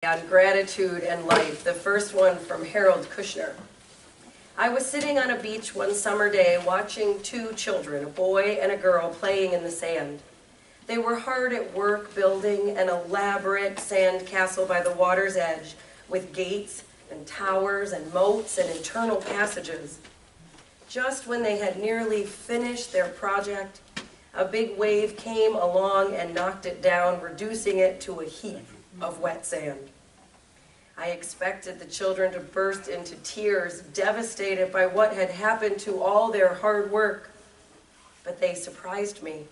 on gratitude and life, the first one from Harold Kushner. I was sitting on a beach one summer day watching two children, a boy and a girl, playing in the sand. They were hard at work building an elaborate sand castle by the water's edge with gates and towers and moats and internal passages. Just when they had nearly finished their project, a big wave came along and knocked it down, reducing it to a heap of wet sand. I expected the children to burst into tears, devastated by what had happened to all their hard work. But they surprised me.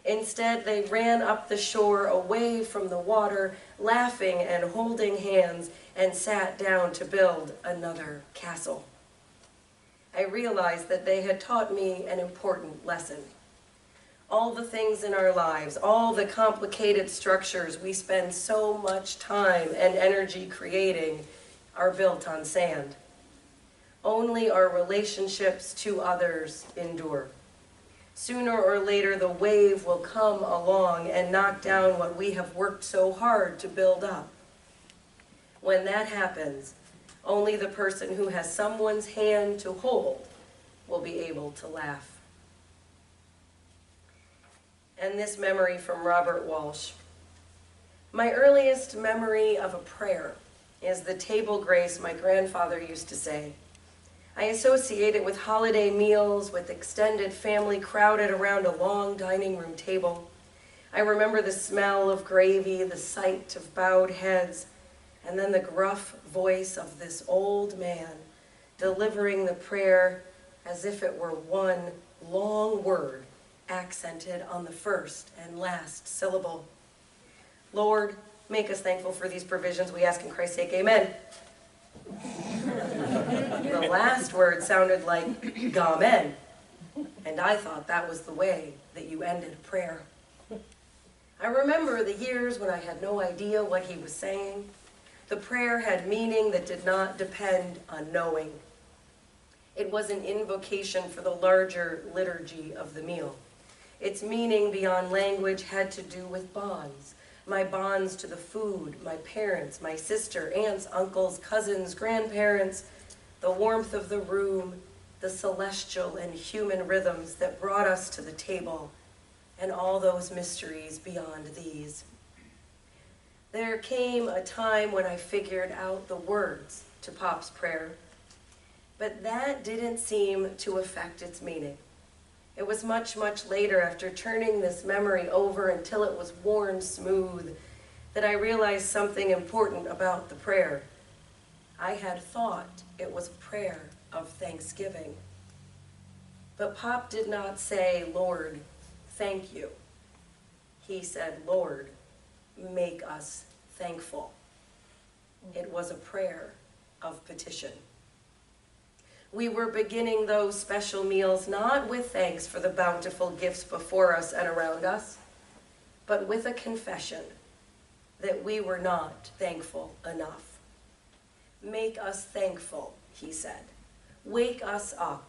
Instead, they ran up the shore away from the water, laughing and holding hands, and sat down to build another castle. I realized that they had taught me an important lesson. All the things in our lives, all the complicated structures we spend so much time and energy creating are built on sand. Only our relationships to others endure. Sooner or later, the wave will come along and knock down what we have worked so hard to build up. When that happens, only the person who has someone's hand to hold will be able to laugh. And this memory from Robert Walsh. My earliest memory of a prayer is the table grace my grandfather used to say. I associate it with holiday meals, with extended family crowded around a long dining room table. I remember the smell of gravy, the sight of bowed heads, and then the gruff voice of this old man delivering the prayer as if it were one long word accented on the first and last syllable. Lord, make us thankful for these provisions, we ask in Christ's sake, amen. The last word sounded like "Amen," and I thought that was the way that you ended a prayer. I remember the years when I had no idea what he was saying. The prayer had meaning that did not depend on knowing. It was an invocation for the larger liturgy of the meal. Its meaning beyond language had to do with bonds. My bonds to the food, my parents, my sister, aunts, uncles, cousins, grandparents, the warmth of the room, the celestial and human rhythms that brought us to the table, and all those mysteries beyond these. There came a time when I figured out the words to Pop's prayer, but that didn't seem to affect its meaning. It was much, much later, after turning this memory over until it was worn smooth, that I realized something important about the prayer. I had thought it was a prayer of thanksgiving. But Pop did not say, Lord, thank you. He said, Lord, make us thankful. It was a prayer of petition. We were beginning those special meals not with thanks for the bountiful gifts before us and around us, but with a confession that we were not thankful enough. Make us thankful, he said. Wake us up.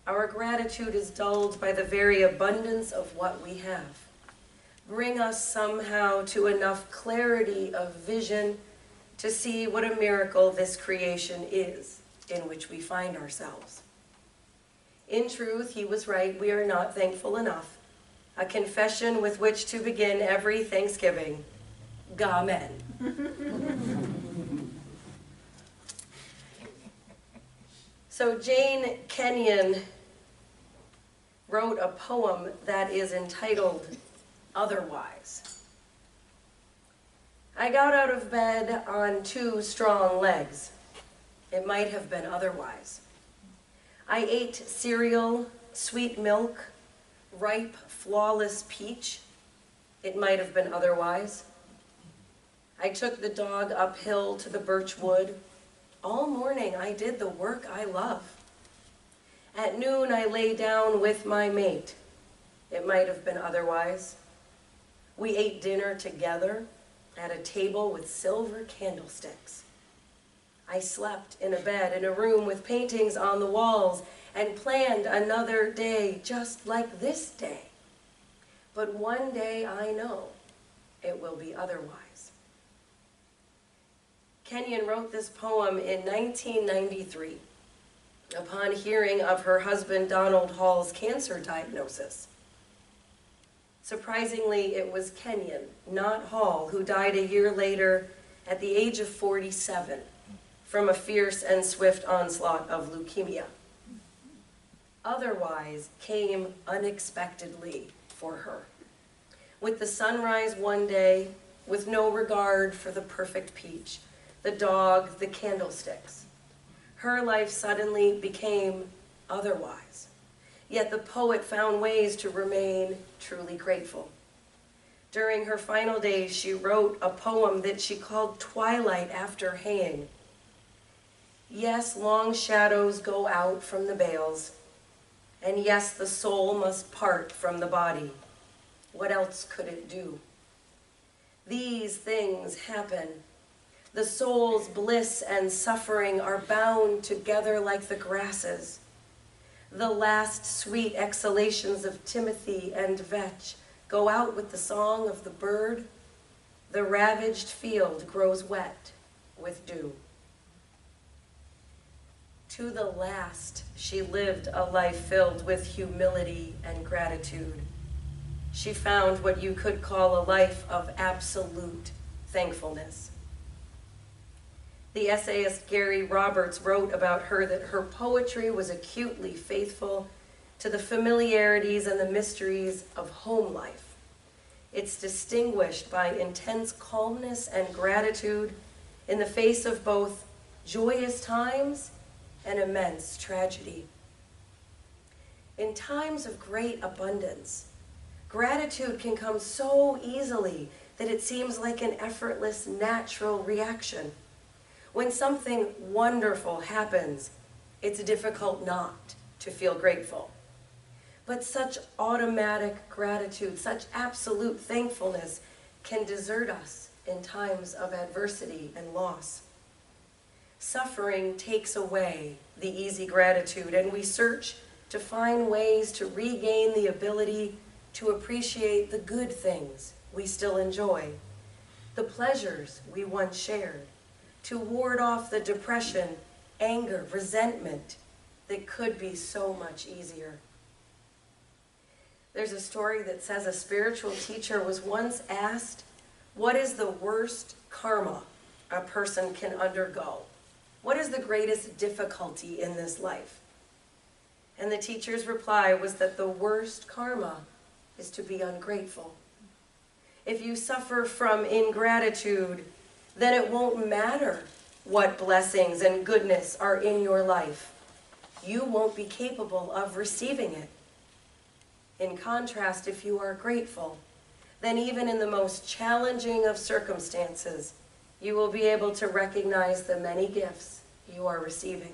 Our gratitude is dulled by the very abundance of what we have. Bring us somehow to enough clarity of vision to see what a miracle this creation is in which we find ourselves. In truth, he was right. We are not thankful enough. A confession with which to begin every Thanksgiving. Amen. So Jane Kenyon wrote a poem that is entitled Otherwise. I got out of bed on 2 strong legs. It might have been otherwise. I ate cereal, sweet milk, ripe, flawless peach. It might have been otherwise. I took the dog uphill to the birch wood. All morning I did the work I love. At noon I lay down with my mate. It might have been otherwise. We ate dinner together at a table with silver candlesticks. I slept in a bed in a room with paintings on the walls and planned another day just like this day. But one day I know it will be otherwise. Kenyon wrote this poem in 1993 upon hearing of her husband Donald Hall's cancer diagnosis. Surprisingly, it was Kenyon, not Hall, who died a year later at the age of 47 from a fierce and swift onslaught of leukemia. Otherwise came unexpectedly for her. With the sunrise one day, with no regard for the perfect peach, the dog, the candlesticks, her life suddenly became otherwise. Yet the poet found ways to remain truly grateful. During her final days, she wrote a poem that she called Twilight After Haying. Yes, long shadows go out from the bales, and yes, the soul must part from the body. What else could it do? These things happen. The soul's bliss and suffering are bound together like the grasses. The last sweet exhalations of timothy and vetch go out with the song of the bird. The ravaged field grows wet with dew. To the last, she lived a life filled with humility and gratitude. She found what you could call a life of absolute thankfulness. The essayist Gary Roberts wrote about her that her poetry was acutely faithful to the familiarities and the mysteries of home life. It's distinguished by intense calmness and gratitude in the face of both joyous times and immense tragedy. In times of great abundance, gratitude can come so easily that it seems like an effortless, natural reaction. When something wonderful happens, it's difficult not to feel grateful. But such automatic gratitude, such absolute thankfulness can desert us in times of adversity and loss. Suffering takes away the easy gratitude, and we search to find ways to regain the ability to appreciate the good things we still enjoy, the pleasures we once shared, to ward off the depression, anger, resentment that could be so much easier. There's a story that says a spiritual teacher was once asked, what is the worst karma a person can undergo? What is the greatest difficulty in this life? And the teacher's reply was that the worst karma is to be ungrateful. If you suffer from ingratitude, then it won't matter what blessings and goodness are in your life. You won't be capable of receiving it. In contrast, if you are grateful, then even in the most challenging of circumstances, you will be able to recognize the many gifts you are receiving.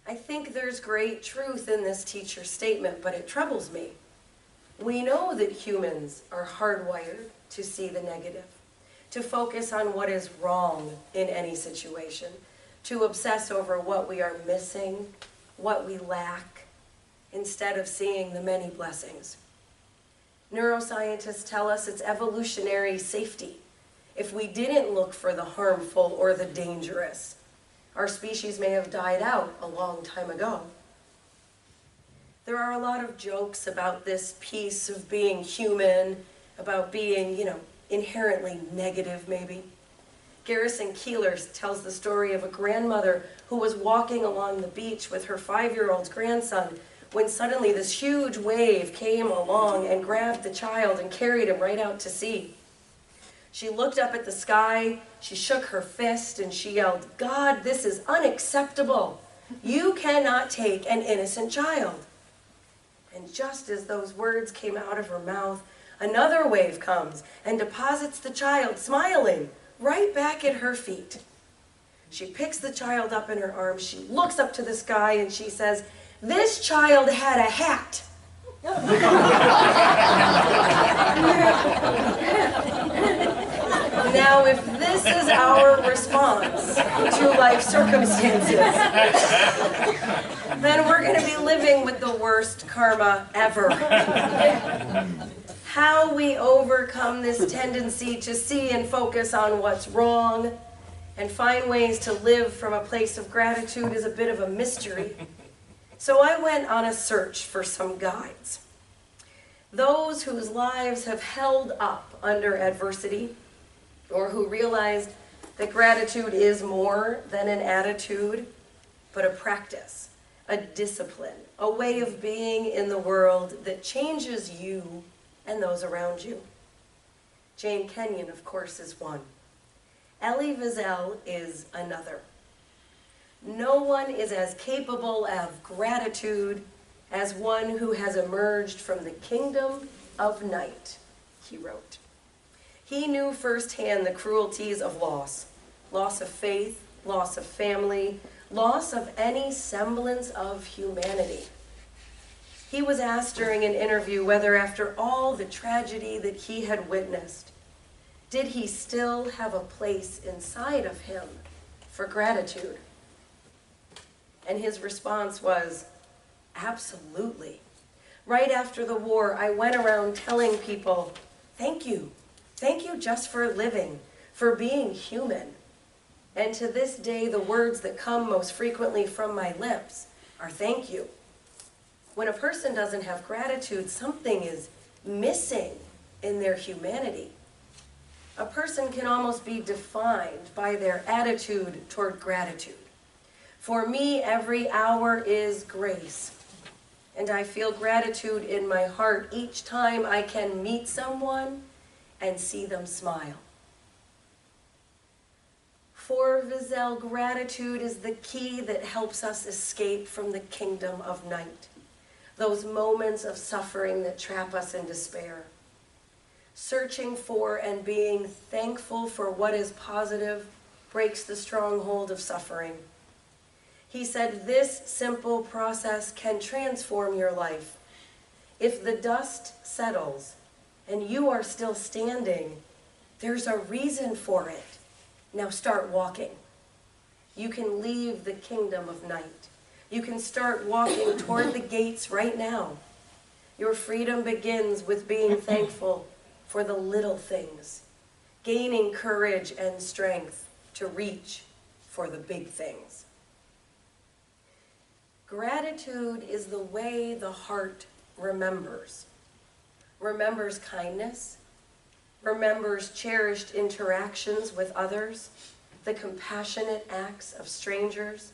I think there's great truth in this teacher's statement, but it troubles me. We know that humans are hardwired to see the negative, to focus on what is wrong in any situation, to obsess over what we are missing, what we lack, instead of seeing the many blessings. Neuroscientists tell us it's evolutionary safety. If we didn't look for the harmful or the dangerous, our species may have died out a long time ago. There are a lot of jokes about this piece of being human, about being, inherently negative maybe. Garrison Keillor tells the story of a grandmother who was walking along the beach with her 5-year-old grandson when suddenly this huge wave came along and grabbed the child and carried him right out to sea. She looked up at the sky, she shook her fist, and she yelled, "God, this is unacceptable. You cannot take an innocent child." And just as those words came out of her mouth, another wave comes and deposits the child, smiling, right back at her feet. She picks the child up in her arms, she looks up to the sky, and she says, "This child had a hat." Now, if this is our response to life circumstances, then we're going to be living with the worst karma ever. How we overcome this tendency to see and focus on what's wrong and find ways to live from a place of gratitude is a bit of a mystery. So I went on a search for some guides. Those whose lives have held up under adversity, or who realized that gratitude is more than an attitude, but a practice, a discipline, a way of being in the world that changes you and those around you. Jane Kenyon, of course, is one. Elie Wiesel is another. No one is as capable of gratitude as one who has emerged from the kingdom of night, he wrote. He knew firsthand the cruelties of loss of faith, loss of family, loss of any semblance of humanity. He was asked during an interview whether after all the tragedy that he had witnessed, did he still have a place inside of him for gratitude? And his response was, absolutely. Right after the war, I went around telling people, thank you just for living, for being human. And to this day, the words that come most frequently from my lips are thank you. When a person doesn't have gratitude, something is missing in their humanity. A person can almost be defined by their attitude toward gratitude. For me, every hour is grace, and I feel gratitude in my heart each time I can meet someone and see them smile. For Wiesel, gratitude is the key that helps us escape from the kingdom of night, those moments of suffering that trap us in despair. Searching for and being thankful for what is positive breaks the stronghold of suffering. He said this simple process can transform your life. If the dust settles and you are still standing, there's a reason for it. Now start walking. You can leave the kingdom of night. You can start walking toward the gates right now. Your freedom begins with being thankful for the little things, gaining courage and strength to reach for the big things. Gratitude is the way the heart remembers. Remembers kindness, remembers cherished interactions with others, the compassionate acts of strangers,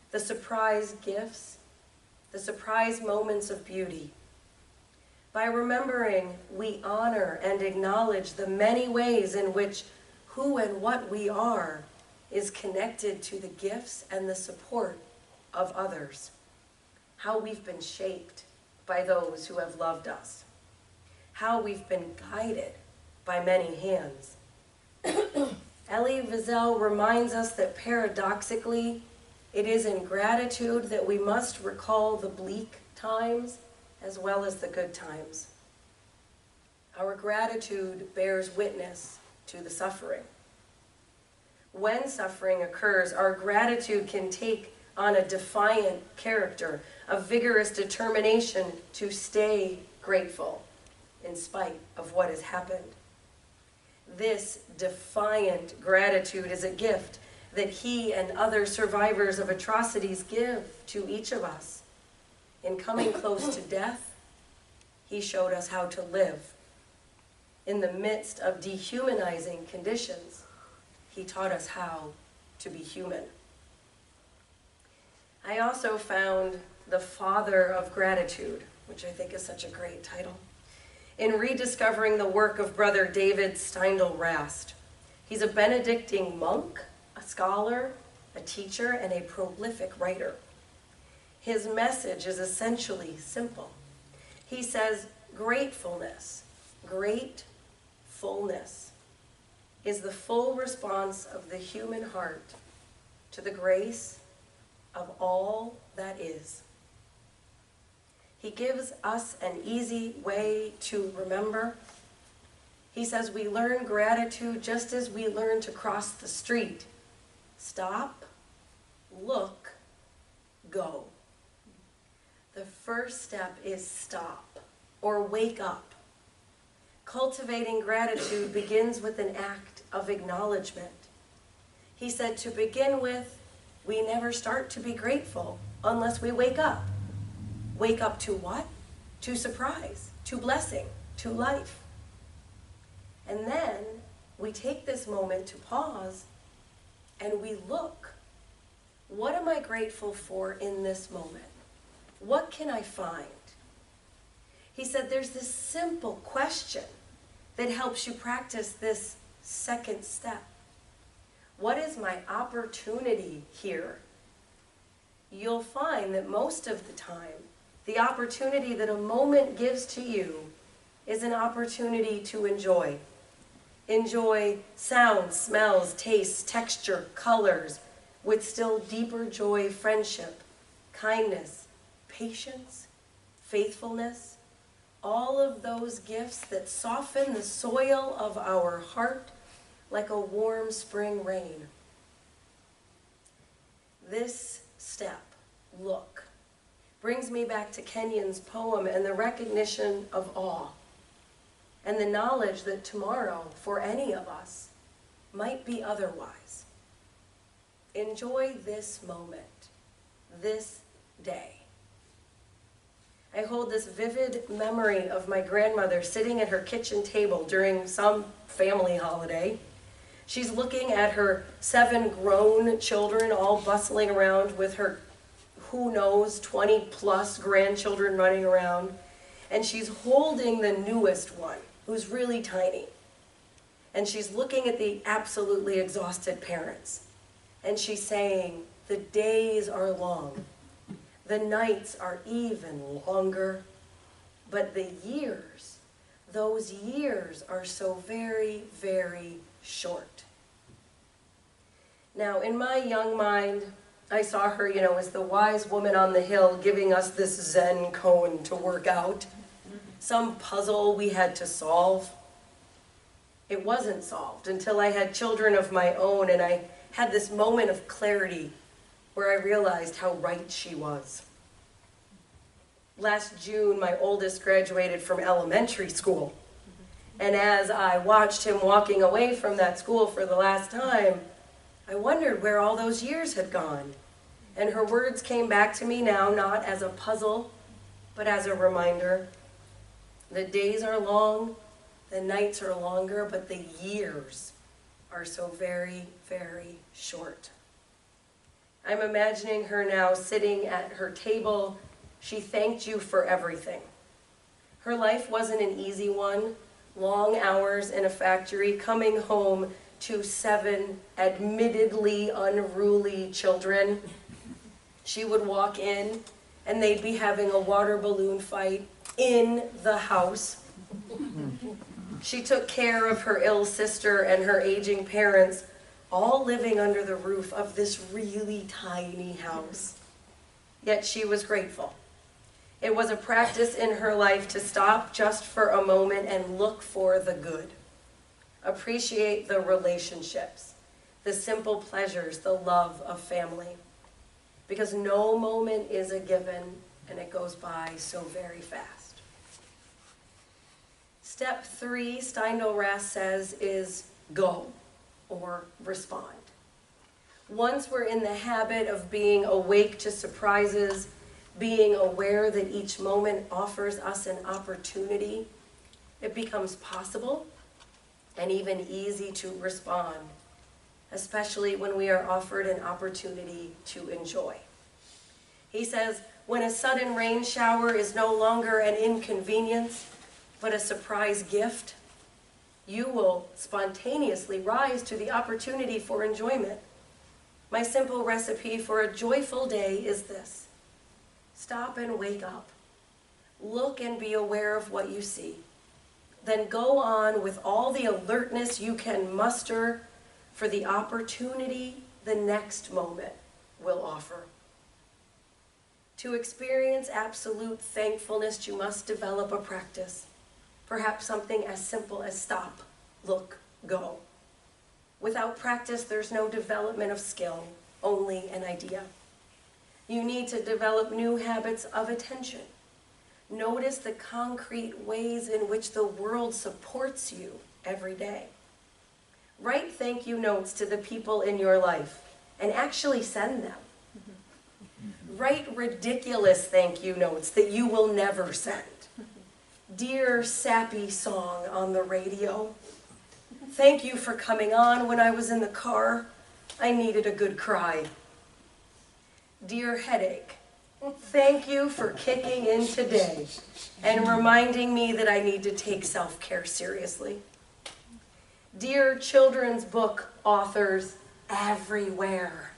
the surprise gifts, the surprise moments of beauty. By remembering, we honor and acknowledge the many ways in which who and what we are is connected to the gifts and the support of others. How we've been shaped by those who have loved us. How we've been guided by many hands. Elie Wiesel reminds us that paradoxically, it is in gratitude that we must recall the bleak times as well as the good times. Our gratitude bears witness to the suffering. When suffering occurs, our gratitude can take on a defiant character, a vigorous determination to stay grateful in spite of what has happened. This defiant gratitude is a gift that he and other survivors of atrocities give to each of us. In coming close to death, he showed us how to live. In the midst of dehumanizing conditions, he taught us how to be human. I also found The Father of Gratitude, which I think is such a great title, in rediscovering the work of Brother David Steindl-Rast. He's a Benedictine monk, a scholar, a teacher, and a prolific writer. His message is essentially simple. He says, gratefulness is the full response of the human heart to the grace of all that is. He gives us an easy way to remember. He says we learn gratitude just as we learn to cross the street. Stop, look, go. The first step is stop or wake up. Cultivating gratitude begins with an act of acknowledgement. He said, to begin with, we never start to be grateful unless we wake up. Wake up to what? To surprise, to blessing, to life. And then we take this moment to pause and we look. What am I grateful for in this moment? What can I find? He said there's this simple question that helps you practice this second step. What is my opportunity here? You'll find that most of the time, the opportunity that a moment gives to you is an opportunity to enjoy. Enjoy sounds, smells, tastes, texture, colors, with still deeper joy, friendship, kindness, patience, faithfulness, all of those gifts that soften the soil of our heart like a warm spring rain. This step, look, brings me back to Kenyon's poem and the recognition of awe and the knowledge that tomorrow, for any of us, might be otherwise. Enjoy this moment, this day. I hold this vivid memory of my grandmother sitting at her kitchen table during some family holiday. She's looking at her 7 grown children all bustling around with her, who knows, 20+ grandchildren running around. And she's holding the newest one, who's really tiny. And she's looking at the absolutely exhausted parents. And she's saying, the days are long. The nights are even longer. But the years, those years are so very, very short. Now, in my young mind, I saw her, as the wise woman on the hill giving us this Zen koan to work out. Some puzzle we had to solve. It wasn't solved until I had children of my own and I had this moment of clarity where I realized how right she was. Last June, my oldest graduated from elementary school. And as I watched him walking away from that school for the last time, I wondered where all those years had gone. And her words came back to me now, not as a puzzle, but as a reminder. The days are long, the nights are longer, but the years are so very, very short. I'm imagining her now sitting at her table. She thanked you for everything. Her life wasn't an easy one. Long hours in a factory, coming home to 7 admittedly unruly children. She would walk in and they'd be having a water balloon fight in the house. She took care of her ill sister and her aging parents, all living under the roof of this really tiny house. Yet she was grateful. It was a practice in her life to stop just for a moment and look for the good. Appreciate the relationships, the simple pleasures, the love of family. Because no moment is a given and it goes by so very fast. Step 3, Steindl-Rast says, is go or respond. Once we're in the habit of being awake to surprises, being aware that each moment offers us an opportunity, it becomes possible and even easy to respond, especially when we are offered an opportunity to enjoy. He says, when a sudden rain shower is no longer an inconvenience, but a surprise gift, you will spontaneously rise to the opportunity for enjoyment. My simple recipe for a joyful day is this: stop and wake up. Look and be aware of what you see. Then go on with all the alertness you can muster for the opportunity the next moment will offer. To experience absolute thankfulness, you must develop a practice. Perhaps something as simple as stop, look, go. Without practice, there's no development of skill, only an idea. You need to develop new habits of attention, Notice the concrete ways in which the world supports you every day. Write thank you notes to the people in your life and actually send them. Write ridiculous thank you notes that you will never send. Dear sappy song on the radio, thank you for coming on when I was in the car. I needed a good cry. Dear headache, thank you for kicking in today and reminding me that I need to take self-care seriously. Dear children's book authors everywhere,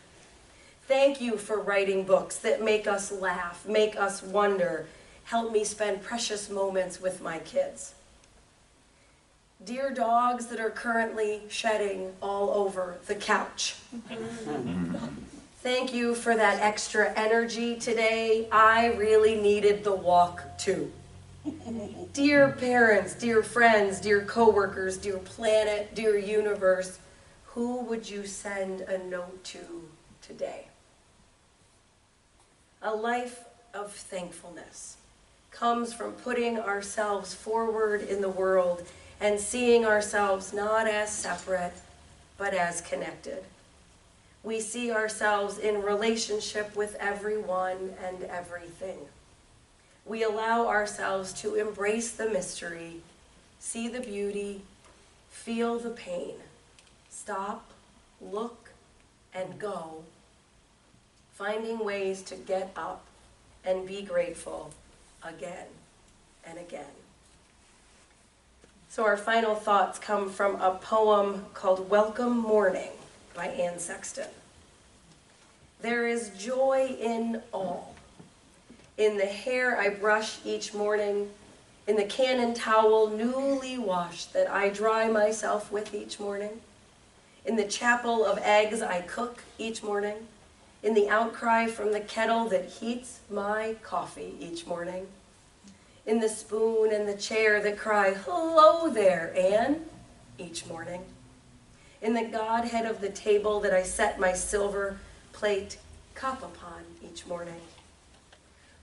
thank you for writing books that make us laugh, make us wonder, help me spend precious moments with my kids. Dear dogs that are currently shedding all over the couch, thank you for that extra energy today. I really needed the walk too. Dear parents, dear friends, dear coworkers, dear planet, dear universe, who would you send a note to today? A life of thankfulness comes from putting ourselves forward in the world and seeing ourselves not as separate, but as connected. We see ourselves in relationship with everyone and everything. We allow ourselves to embrace the mystery, see the beauty, feel the pain, stop, look, and go, finding ways to get up and be grateful again and again. So our final thoughts come from a poem called Welcome Morning by Anne Sexton. There is joy in all. In the hair I brush each morning, in the cannon towel newly washed that I dry myself with each morning, in the chapel of eggs I cook each morning, in the outcry from the kettle that heats my coffee each morning, in the spoon and the chair that cry, hello there, Anne, each morning, in the Godhead of the table that I set my silver plate cup upon each morning.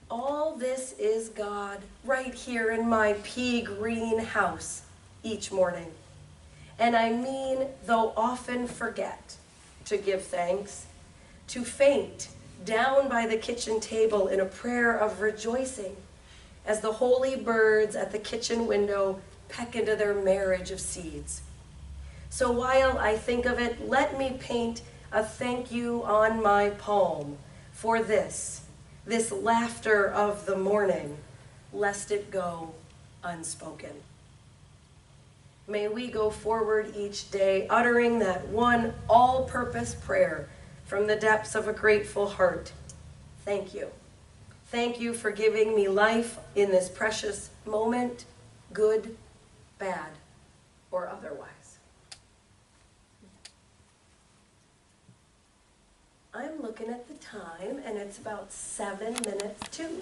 All this is God right here in my pea green house each morning. And I mean, though often forget to give thanks, to faint down by the kitchen table in a prayer of rejoicing as the holy birds at the kitchen window peck into their marriage of seeds. So while I think of it, let me paint a thank you on my palm for this laughter of the morning, lest it go unspoken. May we go forward each day uttering that one all-purpose prayer from the depths of a grateful heart. Thank you. Thank you for giving me life in this precious moment, good, bad, or otherwise. I'm looking at the time, and it's about 7 minutes to.